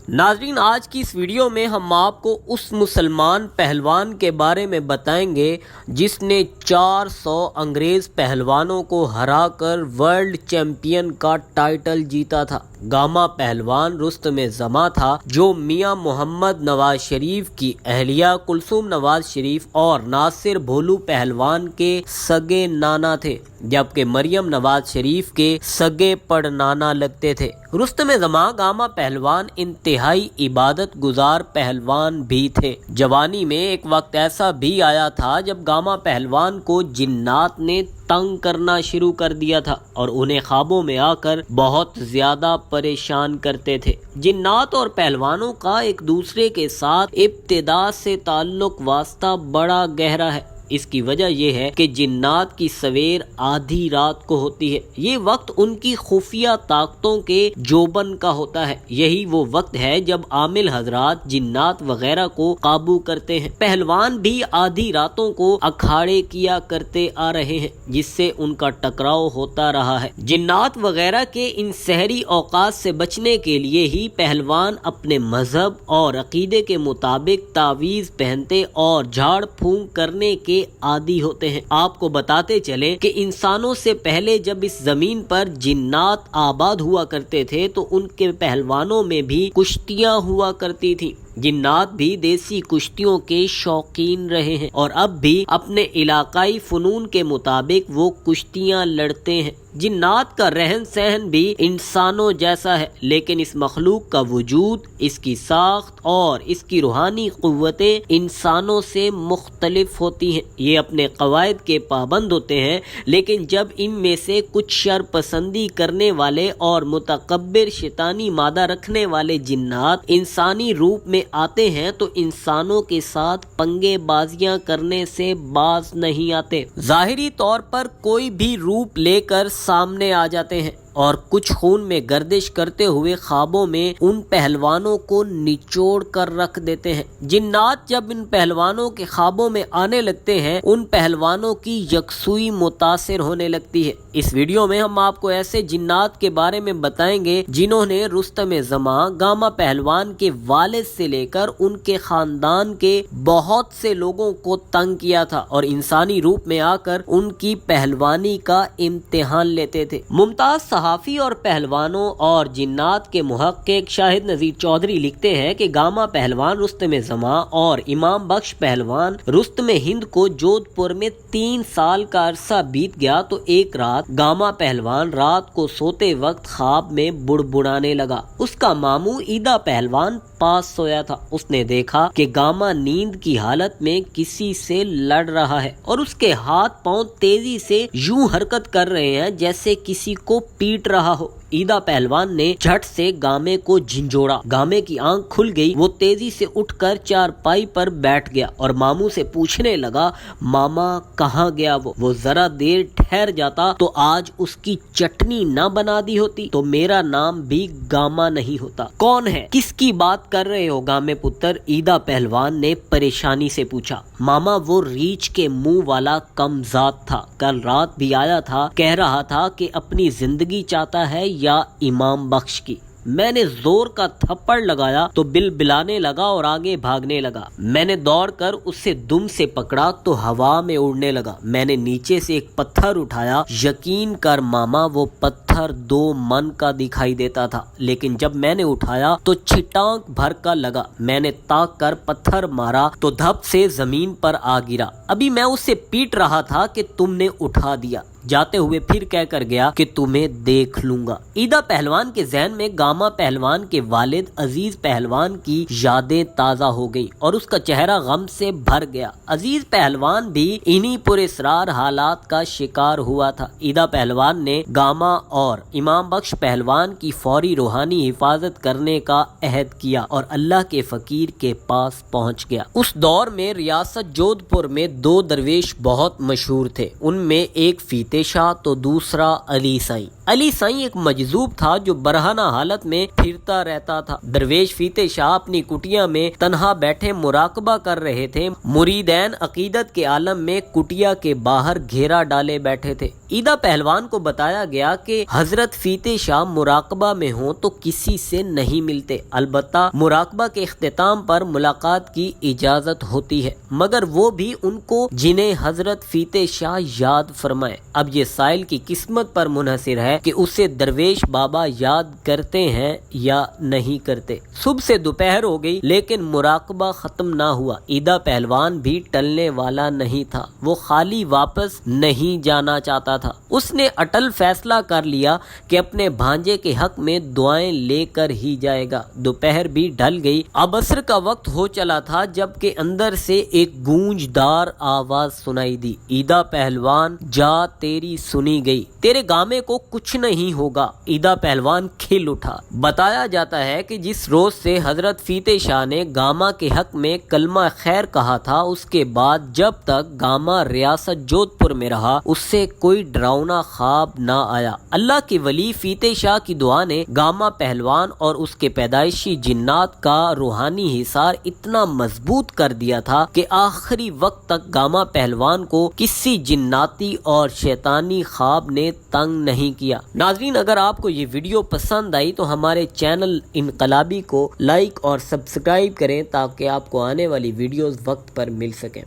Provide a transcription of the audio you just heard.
ناظرین، آج کی اس ویڈیو میں ہم آپ کو اس مسلمان پہلوان کے بارے میں بتائیں گے جس نے 400 انگریز پہلوانوں کو ہرا کر ورلڈ چیمپئن کا ٹائٹل جیتا تھا۔ گاما پہلوان رستم زماں تھا جو میاں محمد نواز شریف کی اہلیہ کلثوم نواز شریف اور ناصر بھولو پہلوان کے سگے نانا تھے، جبکہ مریم نواز شریف کے سگے پڑ نانا لگتے تھے۔ رستم زماں گاما پہلوان انتہائی عبادت گزار پہلوان بھی تھے۔ جوانی میں ایک وقت ایسا بھی آیا تھا جب گاما پہلوان کو جنات نے تنگ کرنا شروع کر دیا تھا اور انہیں خوابوں میں آ کر بہت زیادہ پریشان کرتے تھے۔ جنات اور پہلوانوں کا ایک دوسرے کے ساتھ ابتدا سے تعلق واسطہ بڑا گہرا ہے۔ اس کی وجہ یہ ہے کہ جنات کی سویر آدھی رات کو ہوتی ہے۔ یہ وقت ان کی خفیہ طاقتوں کے جوبن کا ہوتا ہے۔ یہی وہ وقت ہے جب عامل حضرات جنات وغیرہ کو قابو کرتے ہیں۔ پہلوان بھی آدھی راتوں کو اکھاڑے کیا کرتے آ رہے ہیں، جس سے ان کا ٹکراؤ ہوتا رہا ہے۔ جنات وغیرہ کے ان سحری اوقات سے بچنے کے لیے ہی پہلوان اپنے مذہب اور عقیدے کے مطابق تعویذ پہنتے اور جھاڑ پھونک کرنے کے عادی ہوتے ہیں۔ آپ کو بتاتے چلیں کہ انسانوں سے پہلے جب اس زمین پر جنات آباد ہوا کرتے تھے تو ان کے پہلوانوں میں بھی کشتیاں ہوا کرتی تھیں۔ جنات بھی دیسی کشتیوں کے شوقین رہے ہیں اور اب بھی اپنے علاقائی فنون کے مطابق وہ کشتیاں لڑتے ہیں۔ جنات کا رہن سہن بھی انسانوں جیسا ہے، لیکن اس مخلوق کا وجود، اس کی ساخت اور اس کی روحانی قوتیں انسانوں سے مختلف ہوتی ہیں۔ یہ اپنے قواعد کے پابند ہوتے ہیں، لیکن جب ان میں سے کچھ شر پسندی کرنے والے اور متکبر شیطانی مادہ رکھنے والے جنات انسانی روپ میں آتے ہیں تو انسانوں کے ساتھ پنگے بازیاں کرنے سے باز نہیں آتے۔ ظاہری طور پر کوئی بھی روپ لے کر سامنے آ جاتے ہیں اور کچھ خون میں گردش کرتے ہوئے خوابوں میں ان پہلوانوں کو نچوڑ کر رکھ دیتے ہیں۔ جنات جب ان پہلوانوں کے خوابوں میں آنے لگتے ہیں، ان پہلوانوں کی یکسوئی متاثر ہونے لگتی ہے۔ اس ویڈیو میں ہم آپ کو ایسے جنات کے بارے میں بتائیں گے جنہوں نے رستم زماں گاما پہلوان کے والد سے لے کر ان کے خاندان کے بہت سے لوگوں کو تنگ کیا تھا اور انسانی روپ میں آ کر ان کی پہلوانی کا امتحان لیتے تھے۔ ممتاز صحافی اور پہلوانوں اور جنات کے محقق شاہد نذیر چودھری لکھتے ہیں کہ گاما پہلوان رستم زماں اور امام بخش پہلوان رستم ہند کو جودھ پور میں 3 سال کا عرصہ بیت گیا تو ایک رات گاما پہلوان رات کو سوتے وقت خواب میں بڑبڑانے لگا۔ اس کا ماموں ایدا پہلوان پاس سویا تھا۔ اس نے دیکھا کہ گاما نیند کی حالت میں کسی سے لڑ رہا ہے اور اس کے ہاتھ پاؤں تیزی سے یوں حرکت کر رہے ہیں جیسے کسی کو پیٹ رہا ہو۔ ایدا پہلوان نے جھٹ سے گامے کو جھنجھوڑا۔ گامے کی آنکھ کھل گئی۔ وہ تیزی سے اٹھ کر چارپائی پر بیٹھ گیا اور ماموں سے پوچھنے لگا، ماما کہاں گیا وہ ذرا دیر ٹھہر جاتا تو آج اس کی چٹنی نہ بنا دی ہوتی تو میرا نام بھی گاما نہیں ہوتا۔ کون ہے؟ کس کی بات کر رہے ہو گامے پتر؟ ایدا پہلوان نے پریشانی سے پوچھا۔ ماما وہ ریچھ کے منہ والا کم ذات تھا، کل رات بھی آیا تھا، کہہ رہا تھا کہ اپنی زندگی چاہتا ہے یا امام بخش کی۔ میں نے زور کا تھپڑ لگایا تو بلبلانے لگا اور آگے بھاگنے لگا۔ میں نے دوڑ کر اسے دم سے پکڑا تو ہوا میں اڑنے لگا۔ میں نے نیچے سے ایک پتھر اٹھایا۔ یقین کر ماما وہ پتھر 2 من کا دکھائی دیتا تھا، لیکن جب میں نے اٹھایا تو چھٹانک بھر کا لگا۔ میں نے تاک کر پتھر مارا تو دھپ سے زمین پر آ گرا۔ ابھی میں اسے پیٹ رہا تھا کہ تم نے اٹھا دیا۔ جاتے ہوئے پھر کہہ کر گیا کہ تمہیں دیکھ لوں گا۔ ایدا پہلوان کے ذہن میں گاما پہلوان کے والد عزیز پہلوان کی یادیں تازہ ہو گئی اور اس کا چہرہ غم سے بھر گیا۔ عزیز پہلوان بھی انہی پراسرار حالات کا شکار ہوا تھا۔ ایدا پہلوان نے گاما اور امام بخش پہلوان کی فوری روحانی حفاظت کرنے کا عہد کیا اور اللہ کے فقیر کے پاس پہنچ گیا۔ اس دور میں ریاست جودھ پور میں 2 درویش بہت مشہور تھے۔ ان میں ایک فیتے شاہ تو دوسرا علی سائی۔ علی سائیں ایک مجذوب تھا جو برہنہ حالت میں پھرتا رہتا تھا۔ درویش فیتے شاہ اپنی کٹیا میں تنہا بیٹھے مراقبہ کر رہے تھے۔ مریدین عقیدت کے عالم میں کٹیا کے باہر گھیرا ڈالے بیٹھے تھے۔ عیدہ پہلوان کو بتایا گیا کہ حضرت فیتے شاہ مراقبہ میں ہوں تو کسی سے نہیں ملتے، البتہ مراقبہ کے اختتام پر ملاقات کی اجازت ہوتی ہے، مگر وہ بھی ان کو جنہیں حضرت فیتے شاہ یاد فرمائے۔ اب یہ سائل کی قسمت پر منحصر ہے کہ اسے درویش بابا یاد کرتے ہیں یا نہیں کرتے۔ صبح سے دوپہر ہو گئی لیکن مراقبہ ختم نہ ہوا۔ عیدہ پہلوان بھی ٹلنے والا نہیں تھا، وہ خالی واپس نہیں جانا چاہتا تھا۔ اس نے اٹل فیصلہ کر لیا کہ اپنے بھانجے کے حق میں دعائیں لے کر ہی جائے گا۔ دوپہر بھی ڈھل گئی، اب عصر کا وقت ہو چلا تھا جبکہ اندر سے ایک گونجدار آواز سنائی دی، عیدہ پہلوان جا تیری سنی گئی، تیرے گامے کو کچھ نہیں ہوگا۔ عیدہ پہلوان کھل اٹھا۔ بتایا جاتا ہے کہ جس روز سے حضرت فیتے شاہ نے گاما کے حق میں کلمہ خیر کہا تھا، اس کے بعد جب تک گاما ریاست جودھ پور میں رہا اس سے کوئی ڈراؤنا خواب نہ آیا۔ اللہ کے ولی فیتے شاہ کی دعا نے گاما پہلوان اور اس کے پیدائشی جنات کا روحانی حصار اتنا مضبوط کر دیا تھا کہ آخری وقت تک گاما پہلوان کو کسی جناتی اور شیطانی خواب نے تنگ نہیں کیا۔ ناظرین، اگر آپ کو یہ ویڈیو پسند آئی تو ہمارے چینل انقلابی کو لائک اور سبسکرائب کریں تاکہ آپ کو آنے والی ویڈیوز وقت پر مل سکیں۔